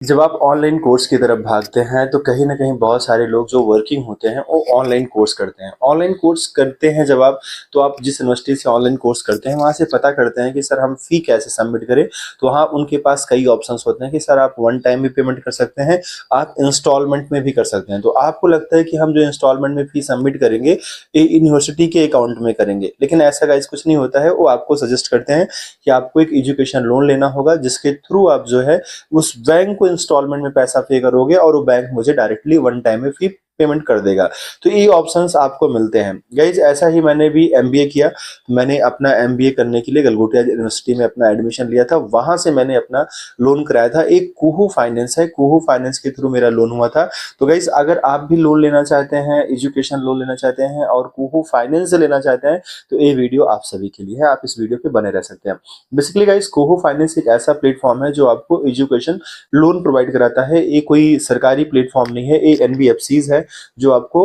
जब आप online course की तरफ भागते हैं तो कहीं न कहीं बहुत सारे लोग जो वर्किंग होते हैं वो ऑनलाइन कोर्स करते हैं। ऑनलाइन कोर्स करते हैं जब आप, तो आप जिस यूनिवर्सिटी से ऑनलाइन कोर्स करते हैं वहाँ से पता करते हैं कि सर हम फ़ी कैसे सबमिट करें। तो वहाँ उनके पास कई ऑप्शंस होते हैं कि सर आप वन टाइम भी पेमेंट कर सकते हैं, आप इंस्टॉलमेंट में भी कर सकते हैं। तो आपको लगता है कि हम जो इंस्टॉलमेंट में फ़ी सबमिट करेंगे ये यूनिवर्सिटी के अकाउंट में करेंगे, लेकिन ऐसा गाइस कुछ नहीं होता है। वो आपको सजेस्ट करते हैं कि आपको एक एजुकेशन लोन लेना होगा जिसके थ्रू आप जो है उस बैंक को इंस्टॉलमेंट में पैसा पे करोगे और वो बैंक मुझे डायरेक्टली वन टाइम में फी पेमेंट कर देगा। तो ये ऑप्शंस आपको मिलते हैं गाइज। ऐसा ही मैंने भी एमबीए किया। मैंने अपना एमबीए करने के लिए गलगोटिया यूनिवर्सिटी में अपना एडमिशन लिया था। वहां से मैंने अपना लोन कराया था। एक कुहू फाइनेंस है, कुहू फाइनेंस के थ्रू मेरा लोन हुआ था। तो गाइज अगर आप भी लोन लेना चाहते हैं, एजुकेशन लोन लेना चाहते हैं और कुहू फाइनेंस से लेना चाहते हैं तो ये वीडियो आप सभी के लिए है। आप इस वीडियो पे बने रह सकते हैं। बेसिकली गाइज कुहू फाइनेंस एक ऐसा प्लेटफॉर्म है जो आपको एजुकेशन लोन प्रोवाइड कराता है। ये कोई सरकारी प्लेटफॉर्म नहीं है, ये एनबीएफसीज है जो आपको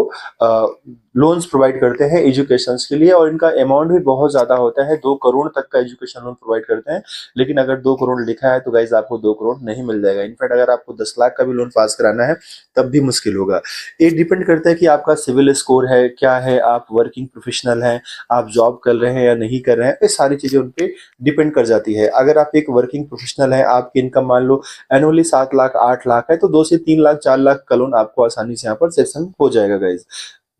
लोन्स प्रोवाइड करते हैं एजुकेशन के लिए। और इनका अमाउंट भी बहुत ज्यादा होता है, 2 करोड़ तक का एजुकेशन लोन प्रोवाइड करते हैं। लेकिन अगर 2 करोड़ लिखा है तो गाइज आपको 2 करोड़ नहीं मिल जाएगा। इनफैक्ट अगर आपको 10 लाख का भी लोन पास कराना है तब भी मुश्किल होगा। ये डिपेंड करता है कि आपका सिविल स्कोर है क्या है, आप वर्किंग प्रोफेशनल हैं, आप जॉब कर रहे हैं या नहीं कर रहे हैं, ये सारी चीजें उन पे डिपेंड कर जाती है। अगर आप एक वर्किंग प्रोफेशनल है, आपकी इनकम मान लो एनुअली 7 लाख 8 लाख है, तो 2 से 3 लाख 4 लाख का लोन आपको आसानी से यहाँ पर सेशन हो जाएगा गाइज,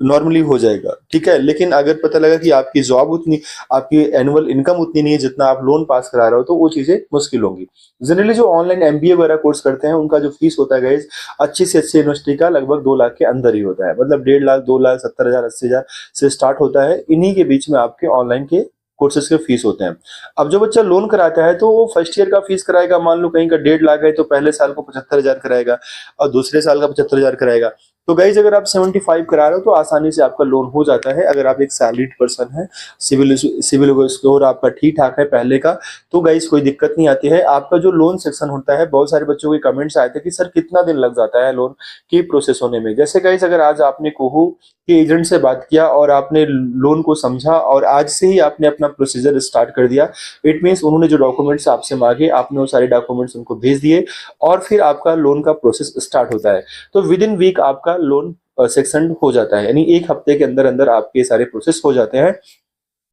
नॉर्मली हो जाएगा। ठीक है, लेकिन अगर पता लगा कि आपकी जॉब उतनी, आपकी एनुअल इनकम उतनी नहीं है जितना आप लोन पास करा रहे हो, तो वो चीजें मुश्किल होंगी। जनरली जो ऑनलाइन एमबीए वगैरह कोर्स करते हैं उनका जो फीस होता है गाइज, अच्छी से अच्छी यूनिवर्सिटी का लगभग 2 लाख के अंदर ही होता है। मतलब 1.5 लाख 2 लाख 70 हजार 80 हजार से स्टार्ट होता है। इन्हीं के बीच में आपके ऑनलाइन के कोर्सेज के फीस होते हैं। अब जो बच्चा लोन कराता है तो वो फर्स्ट ईयर का फीस कराएगा, मान लो कहीं का 1.5 लाख है तो पहले साल को 75 हजार कराएगा और दूसरे साल का 75 हजार कराएगा। तो गाइज अगर आप 75 करा रहे हो तो आसानी से आपका लोन हो जाता है। अगर आप एक सैलरीड पर्सन है, सिविल सिविल स्कोर आपका ठीक ठाक है पहले का, तो गाइज कोई दिक्कत नहीं आती है। आपका जो लोन सेक्शन होता है, बहुत सारे बच्चों के कमेंट्स आए थे कि सर कितना दिन लग जाता है लोन की प्रोसेस होने में। जैसे गाइज अगर आज आपने कोहू के एजेंट से बात किया और आपने लोन को समझा और आज से ही आपने अपना प्रोसीजर स्टार्ट कर दिया, इट मीन्स उन्होंने जो डॉक्यूमेंट्स आपसे मांगे आपने वो सारे डॉक्यूमेंट्स उनको भेज दिए और फिर आपका लोन का प्रोसेस स्टार्ट होता है। तो विद इन वीक आपका लोन सेक्शन हो जाता है, यानी एक हफ्ते के अंदर अंदर आपके सारे प्रोसेस हो जाते हैं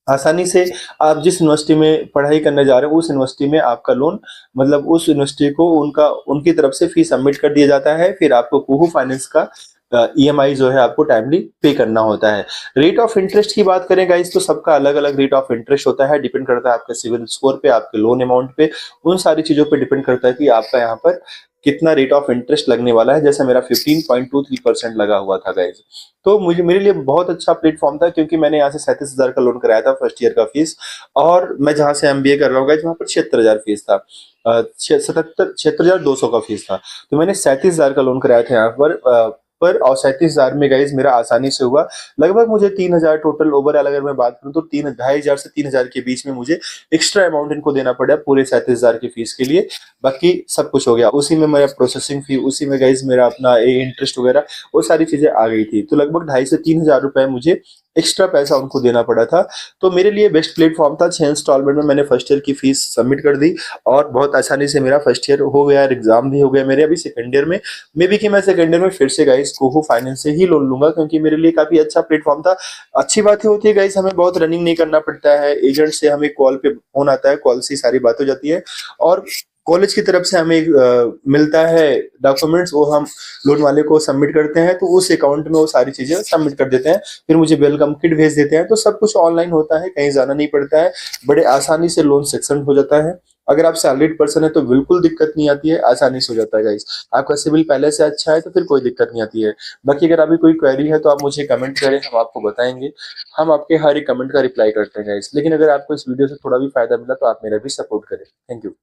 आसानी से। आप जिस यूनिवर्सिटी में पढ़ाई करने जा रहे हो उस यूनिवर्सिटी में आपका लोन, मतलब उस यूनिवर्सिटी को उनका उनकी तरफ से फीस सबमिट कर दिया जाता है। फिर आपको कुहू फाइनेंस का ईएमआई जो है आपको टाइमली पे करना होता है। रेट ऑफ इंटरेस्ट की बात करें गाइस तो सबका अलग अलग रेट ऑफ इंटरेस्ट होता है, डिपेंड करता है आपके सिविल स्कोर पे, आपके लोन अमाउंट पे, उन सारी चीजों पे डिपेंड करता है कि आपका यहाँ पर कितना रेट ऑफ इंटरेस्ट लगने वाला है। जैसे मेरा 15.23% लगा हुआ था गाइज। तो मुझे मेरे लिए बहुत अच्छा प्लेटफॉर्म था क्योंकि मैंने यहाँ से 37 हजार का लोन कराया था फर्स्ट ईयर का फीस, और मैं जहाँ से एमबीए कर रहा हूँ गाइज वहाँ पर 76 हजार फीस था, 76,200 का फीस था। तो मैंने 37 हजार का लोन कराया था यहाँ पर और 37 हजार में गाइज मेरा आसानी से हुआ। लगभग मुझे 3 हजार टोटल ओवरऑल अगर मैं बात करूँ तो 2,500 से 3 हजार के बीच में मुझे एक्स्ट्रा अमाउंट इनको देना पड़ा पूरे 37 हजार की फीस के लिए। बाकी सब कुछ हो गया उसी में, मेरा प्रोसेसिंग फी उसी में गाइज, मेरा अपना इंटरेस्ट वगैरह वो सारी चीजें आ गई थी। तो लगभग 2,500 से 3 हजार रुपए मुझे एक्स्ट्रा पैसा उनको देना पड़ा था। तो मेरे लिए बेस्ट प्लेटफॉर्म था। 6 इंस्टॉलमेंट में मैंने फर्स्ट ईयर की फीस सबमिट कर दी और बहुत आसानी से मेरा फर्स्ट ईयर हो गया, एग्जाम भी हो गया मेरे। अभी सेकंड ईयर में मे भी कि मैं सेकंड ईयर में फिर से गाइस कोहू फाइनेंस से ही लोन लूंगा क्योंकि मेरे लिए काफी अच्छा प्लेटफॉर्म था। अच्छी बात होती है गाइस, हमें बहुत रनिंग नहीं करना पड़ता है। एजेंट से हमें कॉल पे फोन आता है, कॉल से सारी बात हो जाती है और कॉलेज की तरफ से हमें मिलता है डॉक्यूमेंट्स, वो हम लोन वाले को सबमिट करते हैं तो उस अकाउंट में वो सारी चीजें सबमिट कर देते हैं। फिर मुझे वेलकम किट भेज देते हैं। तो सब कुछ ऑनलाइन होता है, कहीं जाना नहीं पड़ता है, बड़े आसानी से लोन सेक्शन हो जाता है। अगर आप सैलरीड पर्सन है तो बिल्कुल दिक्कत नहीं आती है, आसानी से हो जाता है गाइस। आपका सिविल पहले से अच्छा है तो फिर कोई दिक्कत नहीं आती है। बाकी अगर अभी कोई क्वेरी है तो आप मुझे कमेंट करें, हम आपको बताएंगे। हम आपके हर एक कमेंट का रिप्लाई करते हैं गाइस। लेकिन अगर आपको इस वीडियो से थोड़ा भी फायदा मिला तो आप मेरा भी सपोर्ट करें। Thank you.